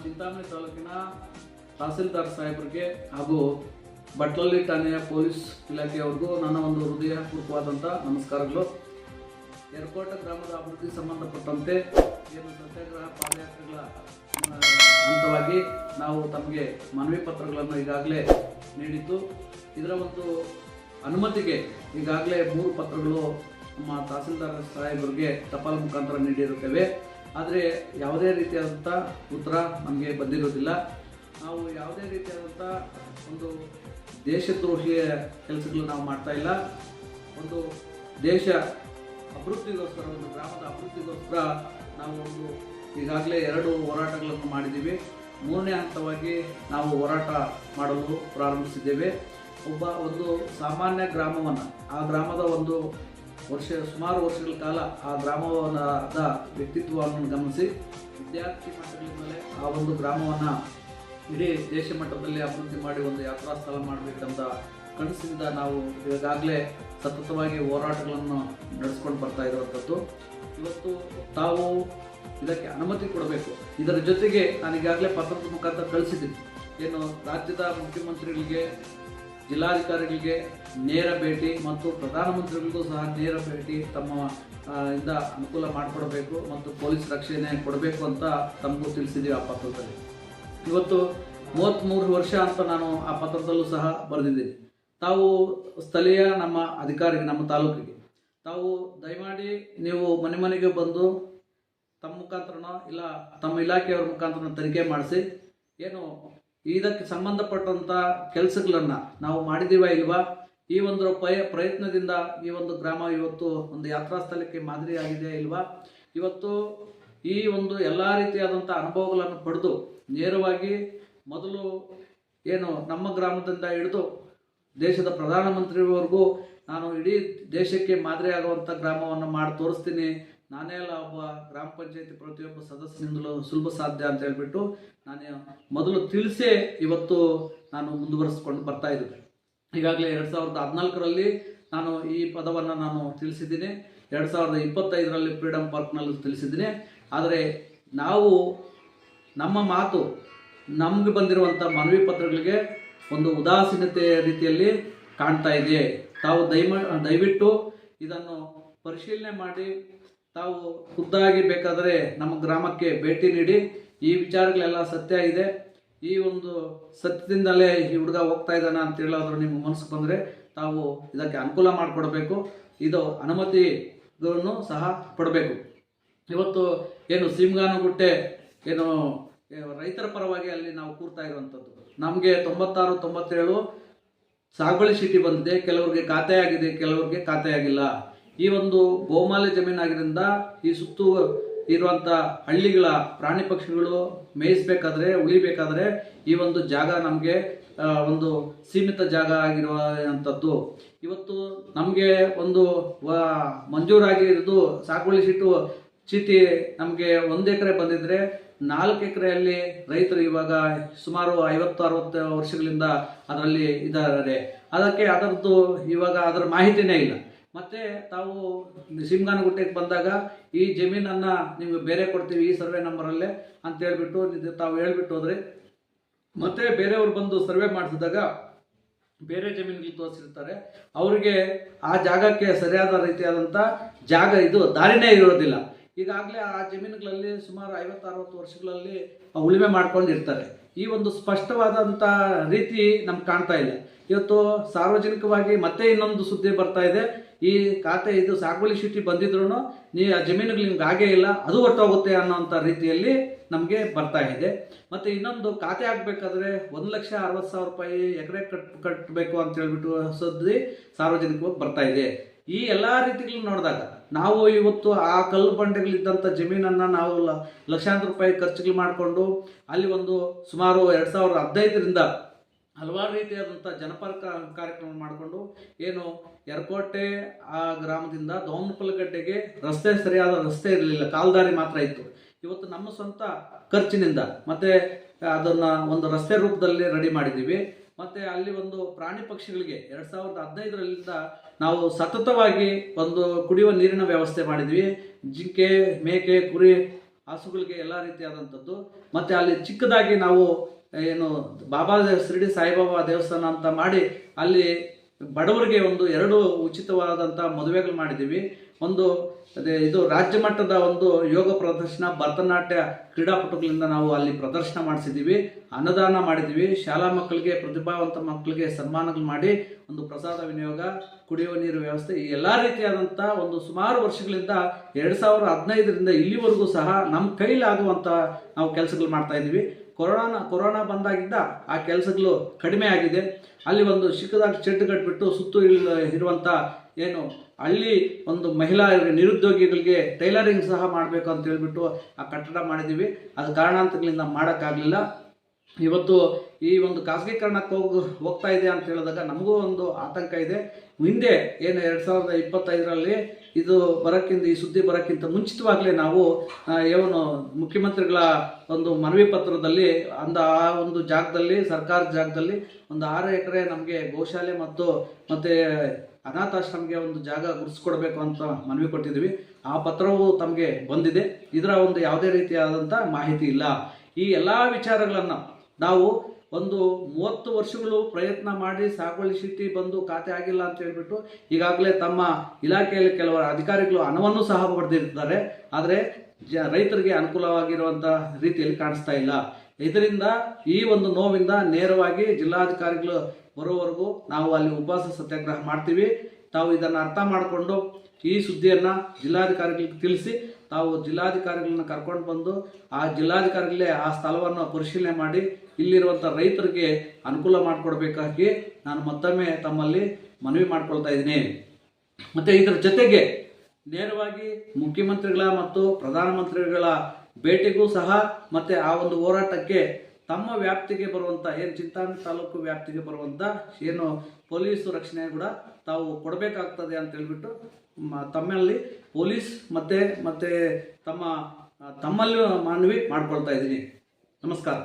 ಚಿಂತಾಮಣಿ ತಾಲೂಕಿನ ತಹಸೀಲ್ದಾರ್ ಸಾಹೇಬರಿಗೆ ಹಾಗೂ ಬಟ್ಲಳ್ಳಿ ಠಾಣೆಯ ಪೊಲೀಸ್ ಇಲಾಖೆಯವರಿಗೂ ನನ್ನ ಒಂದು ಹೃದಯಪೂರ್ವಕವಾದಂಥ ನಮಸ್ಕಾರಗಳು. ಯರಕೋಟೆ ಗ್ರಾಮದ ಅಭಿವೃದ್ಧಿಗೆ ಸಂಬಂಧಪಟ್ಟಂತೆ ಏನು ಸತ್ಯಾಗ್ರಹ ಪಾದಯಾತ್ರೆಗಳ ಹಂತವಾಗಿ ನಾವು ತಮಗೆ ಮನವಿ ಪತ್ರಗಳನ್ನು ಈಗಾಗಲೇ ನೀಡಿದ್ದು, ಇದರ ಒಂದು ಅನುಮತಿಗೆ ಈಗಾಗಲೇ 3 ಪತ್ರಗಳು ನಮ್ಮ ತಹಸೀಲ್ದಾರ್ ಸಾಹೇಬರಿಗೆ ಟಪಾಲ್ ಮುಖಾಂತರ ನೀಡಿರುತ್ತೇವೆ. ಆದರೆ ಯಾವುದೇ ರೀತಿಯಾದಂಥ ಉತ್ತರ ನಮಗೆ ಬಂದಿರೋದಿಲ್ಲ. ನಾವು ಯಾವುದೇ ರೀತಿಯಾದಂಥ ಒಂದು ದೇಶದ್ರೋಹಿಯ ಕೆಲಸಗಳು ನಾವು ಮಾಡ್ತಾ ಇಲ್ಲ. ಒಂದು ದೇಶ ಅಭಿವೃದ್ಧಿಗೋಸ್ಕರ, ಒಂದು ಗ್ರಾಮದ ಅಭಿವೃದ್ಧಿಗೋಸ್ಕರ ನಾವು ಈಗಾಗಲೇ 2 ಹೋರಾಟಗಳನ್ನು ಮಾಡಿದ್ದೀವಿ. 3ನೇ ಹಂತವಾಗಿ ನಾವು ಹೋರಾಟ ಮಾಡಲು ಪ್ರಾರಂಭಿಸಿದ್ದೇವೆ. ಒಂದು ಸಾಮಾನ್ಯ ಗ್ರಾಮವನ್ನು, ಆ ಗ್ರಾಮದ ಒಂದು ಸುಮಾರು ವರ್ಷಗಳ ಕಾಲ ಆ ಗ್ರಾಮದ ವ್ಯಕ್ತಿತ್ವವನ್ನು ಗಮನಿಸಿ ವಿದ್ಯಾರ್ಥಿ ಮಟ್ಟಗಳಿಂದಲೇ ಆ ಒಂದು ಗ್ರಾಮವನ್ನು ಇಡೀ ದೇಶ ಮಟ್ಟದಲ್ಲಿ ಅಭಿವೃದ್ಧಿ ಮಾಡಿ ಒಂದು ಯಾತ್ರಾ ಸ್ಥಳ ಮಾಡಬೇಕಂತ ಕನಸಿನಿಂದ ನಾವು ಈಗಾಗಲೇ ಸತತವಾಗಿ ಹೋರಾಟಗಳನ್ನು ನಡೆಸ್ಕೊಂಡು ಬರ್ತಾ ಇರುವಂಥದ್ದು. ಇವತ್ತು ತಾವು ಇದಕ್ಕೆ ಅನುಮತಿ ಕೊಡಬೇಕು. ಇದರ ಜೊತೆಗೆ ನಾನು ಈಗಾಗಲೇ ಪತ್ರದ ಮುಖಾಂತರ ಕಳಿಸಿದ್ದೀನಿ. ಏನು ರಾಜ್ಯದ ಮುಖ್ಯಮಂತ್ರಿಗಳಿಗೆ, ಜಿಲ್ಲಾಧಿಕಾರಿಗಳಿಗೆ ನೇರ ಭೇಟಿ ಮತ್ತು ಪ್ರಧಾನಮಂತ್ರಿಗಳಿಗೂ ಸಹ ನೇರ ಭೇಟಿ ತಮ್ಮ ಇಂದ ಅನುಕೂಲ ಮಾಡಿಕೊಡಬೇಕು ಮತ್ತು ಪೊಲೀಸ್ ರಕ್ಷಣೆ ಕೊಡಬೇಕು ಅಂತ ತಮಗೂ ತಿಳಿಸಿದ್ದೀವಿ ಆ ಪತ್ರದಲ್ಲಿ. ಇವತ್ತು 33 ವರ್ಷ ಅಂತ ನಾನು ಆ ಪತ್ರದಲ್ಲೂ ಸಹ ಬರೆದಿದ್ದೀನಿ. ತಾವು ಸ್ಥಳೀಯ ನಮ್ಮ ಅಧಿಕಾರಿಗೆ, ನಮ್ಮ ತಾಲೂಕಿಗೆ ತಾವು ದಯಮಾಡಿ ನೀವು ಮನೆ ಮನೆಗೆ ಬಂದು ತಮ್ಮ ಮುಖಾಂತರನೋ ಇಲ್ಲ ತಮ್ಮ ಇಲಾಖೆಯವರ ಮುಖಾಂತರ ತನಿಖೆ ಮಾಡಿಸಿ, ಏನು ಇದಕ್ಕೆ ಸಂಬಂಧಪಟ್ಟಂಥ ಕೆಲಸಗಳನ್ನು ನಾವು ಮಾಡಿದ್ದೀವಾ ಇಲ್ವಾ, ಈ ಒಂದು ಪ್ರಯತ್ನದಿಂದ ಈ ಒಂದು ಗ್ರಾಮ ಇವತ್ತು ಒಂದು ಯಾತ್ರಾ ಸ್ಥಳಕ್ಕೆ ಮಾದರಿಯಾಗಿದೆಯಾ ಇಲ್ವಾ, ಇವತ್ತು ಈ ಒಂದು ಎಲ್ಲ ರೀತಿಯಾದಂಥ ಅನುಭವಗಳನ್ನು ಪಡೆದು ನೇರವಾಗಿ ಮೊದಲು ಏನು ನಮ್ಮ ಗ್ರಾಮದಿಂದ ಹಿಡಿದು ದೇಶದ ಪ್ರಧಾನಮಂತ್ರಿಯವರೆಗೂ ನಾನು ಇಡೀ ದೇಶಕ್ಕೆ ಮಾದರಿಯಾಗುವಂಥ ಗ್ರಾಮವನ್ನು ಮಾಡಿ ತೋರಿಸ್ತೀನಿ, ನಾನೇ ಅಲ್ಲ ಒಬ್ಬ ಗ್ರಾಮ ಪಂಚಾಯತಿ ಪ್ರತಿಯೊಬ್ಬ ಸದಸ್ಯನಿಂದಲೂ ಸುಲಭ ಸಾಧ್ಯ ಅಂತ ಹೇಳ್ಬಿಟ್ಟು ನಾನು ಮೊದಲು ತಿಳಿಸೇ ಇವತ್ತು ನಾನು ಮುಂದುವರಿಸ್ಕೊಂಡು ಬರ್ತಾ ಇದ್ದೆ. ಈಗಾಗಲೇ 2014ರಲ್ಲಿ ನಾನು ಈ ಪದವನ್ನು ನಾನು ತಿಳಿಸಿದ್ದೀನಿ, 2025ರಲ್ಲಿ ಫ್ರೀಡಮ್ ಪಾರ್ಕ್ನಲ್ಲಿ ತಿಳಿಸಿದ್ದೀನಿ. ಆದರೆ ನಾವು ನಮ್ಮ ಮಾತು ನಮಗೆ ಬಂದಿರುವಂಥ ಮನವಿ ಪತ್ರಗಳಿಗೆ ಒಂದು ಉದಾಸೀನತೆ ರೀತಿಯಲ್ಲಿ ಕಾಣ್ತಾ ಇದೆ. ತಾವು ದಯವಿಟ್ಟು ಇದನ್ನು ಪರಿಶೀಲನೆ ಮಾಡಿ ತಾವು ಖುದ್ದಾಗಿ ಬೇಕಾದರೆ ನಮ್ಮ ಗ್ರಾಮಕ್ಕೆ ಭೇಟಿ ನೀಡಿ, ಈ ವಿಚಾರಗಳೆಲ್ಲ ಸತ್ಯ ಇದೆ, ಈ ಒಂದು ಸತ್ಯದಿಂದಲೇ ಈ ಹುಡುಗ ಹೋಗ್ತಾ ಇದ್ದಾನ ಅಂತ ಹೇಳೋದ್ರು ನಿಮ್ಮ ಮನಸ್ಸಿಗೆ ಬಂದರೆ ತಾವು ಇದಕ್ಕೆ ಅನುಕೂಲ ಮಾಡಿಕೊಡ್ಬೇಕು. ಇದು ಅನುಮತಿಗಳನ್ನು ಸಹ ಪಡಬೇಕು. ಇವತ್ತು ಏನು ಸೀಮಗಾನಗುಟ್ಟೆ ಏನು ರೈತರ ಪರವಾಗಿ ಅಲ್ಲಿ ನಾವು ಕೂರ್ತಾ ಇರುವಂಥದ್ದು, ನಮಗೆ 96-97 ಸಾಗುವಳಿ ಚೀಟಿ ಬಂದಿದೆ. ಕೆಲವರಿಗೆ ಖಾತೆ ಆಗಿದೆ, ಕೆಲವರಿಗೆ ಖಾತೆ ಆಗಿಲ್ಲ. ಈ ಒಂದು ಗೋಮಾಲೆ ಜಮೀನಾಗಿದ್ದರಿಂದ ಈ ಸುತ್ತು ಇರುವಂಥ ಹಳ್ಳಿಗಳ ಪ್ರಾಣಿ ಪಕ್ಷಿಗಳು ಮೇಯಿಸಬೇಕಾದ್ರೆ, ಉಳಿಬೇಕಾದ್ರೆ ಈ ಒಂದು ಜಾಗ ನಮಗೆ ಒಂದು ಸೀಮಿತ ಜಾಗ ಆಗಿರುವಂಥದ್ದು. ಇವತ್ತು ನಮಗೆ ಒಂದು ಮಂಜೂರಾಗಿರೋದು ಸಾಗುವಳಿ ಚೀಟಿ ನಮಗೆ 1 ಎಕರೆ ಬಂದಿದ್ರೆ 4 ಎಕರೆಯಲ್ಲಿ ರೈತರು ಇವಾಗ ಸುಮಾರು 50-60 ವರ್ಷಗಳಿಂದ ಅದರಲ್ಲಿ ಇದ್ದಾರೆ. ಅದರದ್ದು ಇವಾಗ ಅದರ ಮಾಹಿತಿನೇ ಇಲ್ಲ. ಮತ್ತೆ ತಾವು ಸೀಮಗಾನಗುಟ್ಟೆಗೆ ಬಂದಾಗ ಈ ಜಮೀನನ್ನು ನಿಮಗೆ ಬೇರೆ ಕೊಡ್ತೀವಿ ಈ ಸರ್ವೆ ನಂಬರಲ್ಲೇ ಅಂತ ಹೇಳ್ಬಿಟ್ಟು ತಾವು ಹೇಳ್ಬಿಟ್ಟು ಹೋದ್ರೆ, ಮತ್ತೆ ಬೇರೆಯವರು ಬಂದು ಸರ್ವೆ ಮಾಡಿಸಿದಾಗ ಬೇರೆ ಜಮೀನುಗಳು ತೋರಿಸಿರ್ತಾರೆ. ಅವರಿಗೆ ಆ ಜಾಗಕ್ಕೆ ಸರಿಯಾದ ರೀತಿಯಾದಂಥ ದಾರಿನೇ ಇರೋದಿಲ್ಲ. ಈಗಾಗಲೇ ಆ ಜಮೀನುಗಳಲ್ಲಿ ಸುಮಾರು 50-60 ವರ್ಷಗಳಲ್ಲಿ ಉಳುಮೆ ಮಾಡ್ಕೊಂಡಿರ್ತಾರೆ. ಈ ಒಂದು ಸ್ಪಷ್ಟವಾದಂಥ ರೀತಿ ನಮ್ಗೆ ಕಾಣ್ತಾ ಇಲ್ಲ. ಇವತ್ತು ಸಾರ್ವಜನಿಕವಾಗಿ ಮತ್ತೆ ಇನ್ನೊಂದು ಸುದ್ದಿ ಬರ್ತಾ ಇದೆ, ಈ ಖಾತೆ ಇದು ಸಾಗುವಳಿ ಚೀಟಿ ಬಂದಿದ್ರು ಆ ಜಮೀನುಗಳು ನಿಮ್ಗೆ ಆಗೇ ಇಲ್ಲ, ಅದು ಹೊರಟೋಗುತ್ತೆ ಅನ್ನೋಂಥ ರೀತಿಯಲ್ಲಿ ನಮಗೆ ಬರ್ತಾ ಇದೆ. ಮತ್ತು ಇನ್ನೊಂದು ಖಾತೆ ಆಗಬೇಕಾದ್ರೆ 1,60,000 ರೂಪಾಯಿ ಎಕರೆ ಕಟ್ಟಬೇಕು ಅಂತ ಹೇಳ್ಬಿಟ್ಟು ಸುದ್ದಿ ಸಾರ್ವಜನಿಕವಾಗಿ ಬರ್ತಾ ಇದೆ. ಈ ಎಲ್ಲ ರೀತಿಗಳನ್ನ ನೋಡಿದಾಗ ನಾವು ಇವತ್ತು ಆ ಕಲ್ಲು ಬಂಡೆಗಳಿದ್ದಂಥ ಜಮೀನನ್ನು ನಾವು ಲಕ್ಷಾಂತರ ರೂಪಾಯಿ ಖರ್ಚುಗಳು ಮಾಡಿಕೊಂಡು ಅಲ್ಲಿ ಒಂದು ಸುಮಾರು 2015ರಿಂದ ಹಲವಾರು ರೀತಿಯಾದಂಥ ಜನಪರ ಕಾರ್ಯಕ್ರಮ ಮಾಡಿಕೊಂಡು ಏನು ಯರಕೋಟೆ ಆ ಗ್ರಾಮದಿಂದ ದೋಮನಪಲ್ಲಗಡ್ಡೆಗೆ ಸರಿಯಾದ ರಸ್ತೆ ಇರಲಿಲ್ಲ, ಕಾಲ್ದಾರಿ ಮಾತ್ರ ಇತ್ತು. ಇವತ್ತು ನಮ್ಮ ಸ್ವಂತ ಖರ್ಚಿನಿಂದ ಮತ್ತೆ ಅದನ್ನು ಒಂದು ರಸ್ತೆ ರೂಪದಲ್ಲಿ ರೆಡಿ ಮಾಡಿದ್ದೀವಿ. ಮತ್ತು ಅಲ್ಲಿ ಒಂದು ಪ್ರಾಣಿ ಪಕ್ಷಿಗಳಿಗೆ 2015ರಿಂದ ನಾವು ಸತತವಾಗಿ ಒಂದು ಕುಡಿಯುವ ನೀರಿನ ವ್ಯವಸ್ಥೆ ಮಾಡಿದ್ವಿ. ಜಿಂಕೆ, ಮೇಕೆ, ಕುರಿ ಹಸುಗಳಿಗೆ ಎಲ್ಲ ರೀತಿಯಾದಂಥದ್ದು. ಮತ್ತು ಅಲ್ಲಿ ಚಿಕ್ಕದಾಗಿ ನಾವು ಏನು ಬಾಬಾ ಶಿರಡಿ ಸಾಯಿಬಾಬಾ ದೇವಸ್ಥಾನ ಅಂತ ಮಾಡಿ ಅಲ್ಲಿ ಬಡವರಿಗೆ ಒಂದು 2 ಉಚಿತವಾದಂಥ ಮದುವೆಗಳು ಮಾಡಿದ್ದೀವಿ. ಒಂದು ಇದು ರಾಜ್ಯ ಮಟ್ಟದ ಒಂದು ಯೋಗ ಪ್ರದರ್ಶನ, ಭರತನಾಟ್ಯ ಕ್ರೀಡಾಪಟುಗಳಿಂದ ನಾವು ಅಲ್ಲಿ ಪ್ರದರ್ಶನ ಮಾಡಿಸಿದ್ದೀವಿ. ಅನ್ನದಾನ ಮಾಡಿದ್ದೀವಿ. ಶಾಲಾ ಮಕ್ಕಳಿಗೆ, ಪ್ರತಿಭಾವಂತ ಮಕ್ಕಳಿಗೆ ಸನ್ಮಾನಗಳು ಮಾಡಿ ಒಂದು ಪ್ರಸಾದ ವಿನಿಯೋಗ, ಕುಡಿಯುವ ನೀರು ವ್ಯವಸ್ಥೆ, ಈ ಎಲ್ಲ ರೀತಿಯಾದಂಥ ಒಂದು ಸುಮಾರು ವರ್ಷಗಳಿಂದ 2015ರಿಂದ ಇಲ್ಲಿವರೆಗೂ ಸಹ ನಮ್ಮ ಕೈಲಾಗುವಂಥ ನಾವು ಕೆಲಸಗಳು ಮಾಡ್ತಾ ಇದ್ದೀವಿ. ಕೊರೋನಾ ಬಂದಾಗಿದ್ದ ಆ ಕೆಲಸಗಳು ಕಡಿಮೆ ಆಗಿದೆ. ಅಲ್ಲಿ ಒಂದು ಚಿಕ್ಕದಾಗಿ ಚೆಟ್ಟು ಕಟ್ಬಿಟ್ಟು ಸುತ್ತು ಇರುವಂಥ ಏನು ಹಳ್ಳಿ ಒಂದು ಮಹಿಳಾ ನಿರುದ್ಯೋಗಿಗಳಿಗೆ ಟೈಲರಿಂಗ್ ಸಹ ಮಾಡಬೇಕು ಅಂತ ಹೇಳ್ಬಿಟ್ಟು ಆ ಕಟ್ಟಡ ಮಾಡಿದ್ದೀವಿ. ಅದು ಕಾರಣಾಂತರಗಳಿಂದ ಮಾಡೋಕ್ಕಾಗಲಿಲ್ಲ. ಇವತ್ತು ಈ ಒಂದು ಖಾಸಗೀಕರಣಕ್ಕೆ ಹೋಗ್ತಾ ಇದೆ ಅಂತ ಹೇಳಿದಾಗ ನಮಗೂ ಒಂದು ಆತಂಕ ಇದೆ. ಹಿಂದೆ ಏನು 2025ರಲ್ಲಿ ಇದು ಬರೋಕ್ಕಿಂತ, ಈ ಸುದ್ದಿ ಬರೋಕ್ಕಿಂತ ಮುಂಚಿತವಾಗಲೇ ನಾವು ಏನು ಮುಖ್ಯಮಂತ್ರಿಗಳ ಒಂದು ಮನವಿ ಪತ್ರದಲ್ಲಿ ಆ ಒಂದು ಜಾಗದಲ್ಲಿ, ಸರ್ಕಾರದ ಜಾಗದಲ್ಲಿ ಒಂದು 6 ಎಕರೆ ನಮಗೆ ಗೋಶಾಲೆ ಮತ್ತು ಅನಾಥಾಶ್ರಮಕ್ಕೆ ಒಂದು ಜಾಗ ಗುರುತಿಸ್ಕೊಡ್ಬೇಕು ಅಂತ ಮನವಿ ಕೊಟ್ಟಿದ್ದೀವಿ. ಆ ಪತ್ರವು ತಮಗೆ ಬಂದಿದೆ. ಇದರ ಒಂದು ಯಾವುದೇ ರೀತಿಯಾದಂಥ ಮಾಹಿತಿ ಇಲ್ಲ. ಈ ಎಲ್ಲ ವಿಚಾರಗಳನ್ನು ನಾವು ಒಂದು 30 ವರ್ಷಗಳು ಪ್ರಯತ್ನ ಮಾಡಿ ಸಾಗುವಳಿ ಚೀಟಿ ಬಂದು ಖಾತೆ ಆಗಿಲ್ಲ ಅಂತ ಹೇಳ್ಬಿಟ್ಟು ಈಗಾಗಲೇ ತಮ್ಮ ಇಲಾಖೆಯಲ್ಲಿ ಕೆಲವರು ಅಧಿಕಾರಿಗಳು ಹಣವನ್ನು ಸಹ ಪಡೆದಿರ್ತಾರೆ. ಆದರೆ ರೈತರಿಗೆ ಅನುಕೂಲವಾಗಿರುವಂಥ ರೀತಿಯಲ್ಲಿ ಕಾಣಿಸ್ತಾ ಇಲ್ಲ. ಇದರಿಂದ ಈ ಒಂದು ನೋವಿಂದ ನೇರವಾಗಿ ಜಿಲ್ಲಾಧಿಕಾರಿಗಳು ಬರೋವರೆಗೂ ನಾವು ಅಲ್ಲಿ ಉಪವಾಸ ಸತ್ಯಾಗ್ರಹ ಮಾಡ್ತೀವಿ. ತಾವು ಇದನ್ನು ಅರ್ಥ ಮಾಡಿಕೊಂಡು ಈ ಸುದ್ದಿಯನ್ನು ಜಿಲ್ಲಾಧಿಕಾರಿಗಳಿಗೆ ತಿಳಿಸಿ, ತಾವು ಜಿಲ್ಲಾಧಿಕಾರಿಗಳನ್ನ ಕರ್ಕೊಂಡು ಬಂದು ಆ ಜಿಲ್ಲಾಧಿಕಾರಿಗಳೇ ಆ ಸ್ಥಳವನ್ನು ಪರಿಶೀಲನೆ ಮಾಡಿ ಇಲ್ಲಿರುವಂಥ ರೈತರಿಗೆ ಅನುಕೂಲ ಮಾಡಿಕೊಡ್ಬೇಕಾಗಿ ನಾನು ಮತ್ತೊಮ್ಮೆ ತಮ್ಮಲ್ಲಿ ಮನವಿ ಮಾಡ್ಕೊಳ್ತಾ ಇದ್ದೀನಿ. ಮತ್ತು ಇದರ ಜೊತೆಗೆ ನೇರವಾಗಿ ಮುಖ್ಯಮಂತ್ರಿಗಳ ಮತ್ತು ಪ್ರಧಾನಮಂತ್ರಿಗಳ ಭೇಟಿಗೂ ಸಹ ಮತ್ತು ಆ ಒಂದು ಹೋರಾಟಕ್ಕೆ ತಮ್ಮ ವ್ಯಾಪ್ತಿಗೆ ಬರುವಂಥ ಏನು ಚಿಂತಾಮಣಿ ತಾಲೂಕು ವ್ಯಾಪ್ತಿಗೆ ಬರುವಂಥ ಏನು ಪೊಲೀಸ್ ರಕ್ಷಣೆ ಕೂಡ ತಾವು ಕೊಡಬೇಕಾಗ್ತದೆ ಅಂತ ಹೇಳ್ಬಿಟ್ಟು ತಮ್ಮಲ್ಲಿ ಪೊಲೀಸ್ ಮತ್ತು ತಮ್ಮಲ್ಲಿ ಮನವಿ ಮಾಡ್ಕೊಳ್ತಾ ಇದ್ದೀನಿ. ನಮಸ್ಕಾರ.